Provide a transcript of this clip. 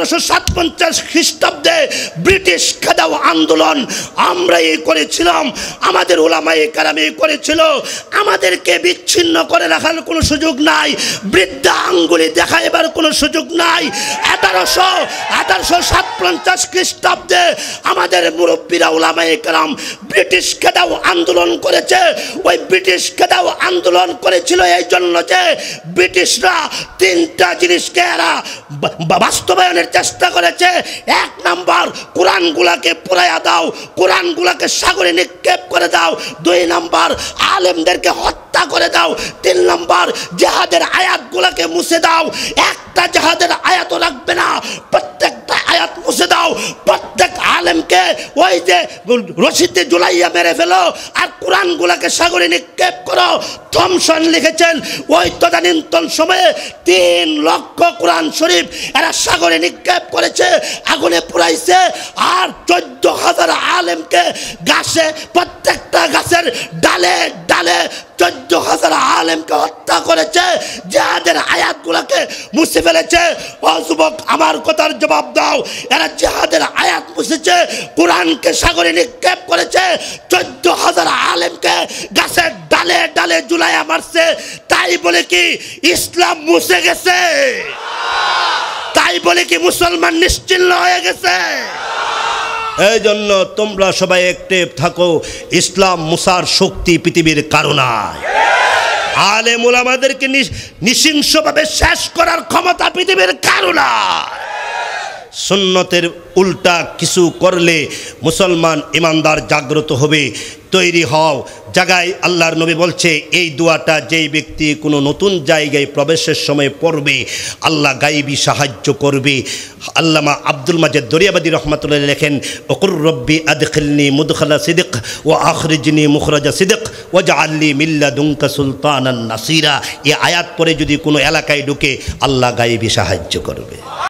1857 খ্রিস্টাব্দে ব্রিটিশ খেদাও আন্দোলন আমরাই করেছিলাম, আমাদের উলামায়ে কেরাম করেছিল। আমাদেরকে বিচ্ছিন্ন করে রাখার কোনো সুযোগ নাই, বৃদ্ধা আঙ্গুলি দেখাইবার কোনো সুযোগ নাই। 1857 খ্রিস্টাব্দে আমাদের মুরব্বীরা উলামায়ে কেরাম ব্রিটিশ খেদাও আন্দোলন করেছে। ওই ব্রিটিশ খেদাও আন্দোলন করেছিল এই জন্য যে ব্রিটিশরা তিনটা জিনিসকে এরা বাস্তবায়নের চেষ্টা করেছে। এক নাম্বার, কোরআনগুলাকে পুরাইয়া দাও, কোরআনগুলাকে সাগরে নিক্ষেপ করে দাও। দুই নাম্বার, আলেমদেরকে হত্যা করে দাও। তিন নাম্বার, জিহাদের আয়াতগুলাকে মুছে দাও। একটা জিহাদের আয়াতও রাখবে না, প্রত্যেকটা আয়াত মুছে দাও। প্রত্যেক আলেমকে ওই যে রশিদে ঝুলাইয়া মেরে ফেলো, আর কোরআনগুলাকে সাগরে নিক্ষেপ করো। থমসন লিখেছেন ওই তদানীন্তন সময়ে 3 লক্ষ কোরআন শরীফ এরা সাগরে নিক্ষেপ করেছে, আগুনে পুড়াইছে। আর 14,000 আলেমকে গাছে, প্রত্যেকটা গাছের ডালে ডালে 14,000 আলেমকে হত্যা করেছে, জিহাদের আয়াতগুলোকে মুছে ফেলেছে। ও যুবক, আমার কথার জবাব দাও, এরা জিহাদের আয়াত মুছেছে, কোরআনকে সাগরে নিক্ষেপ করেছে, 14,000 আলেমকে গাছের ডালে ডালে ঝুলাইয়া মারছে। তাই বলে কি ইসলাম মুছে গেছে? তাই বলে কি মুসলমান নিশ্চিহ্ন হয়ে গেছে? এই জন্য তোমরা সবাই অ্যাক্টিভ থাকো। ইসলাম মুসার শক্তি পৃথিবীর কারণায়, আলেম ওলামাদেরকে নৃশংসভাবে শেষ করার ক্ষমতা পৃথিবীর কারণায়। সুন্নতের উল্টা কিছু করলে মুসলমান ইমানদার জাগ্রত হবে। তৈরি হও। জায়গায় আল্লাহর নবী বলছে এই দোয়াটা যেই ব্যক্তি কোনো নতুন জায়গায় প্রবেশের সময় পড়বে, আল্লাহ গায়েবী সাহায্য করবে। আল্লামা আব্দুল মাজেদ দরিয়াবাদী রহমাতুল্লাহ লেখেন, ওকুর রব্বি আদখিলনি মুদখালা সিদিক ও আখরিজনি মুখরাজা সিদিক ওয়াজআলনি মিন লাদুনকা সুলতানান নাসিরা। এই আয়াত পরে যদি কোনো এলাকায় ঢুকে, আল্লাহ গায়েবী সাহায্য করবে।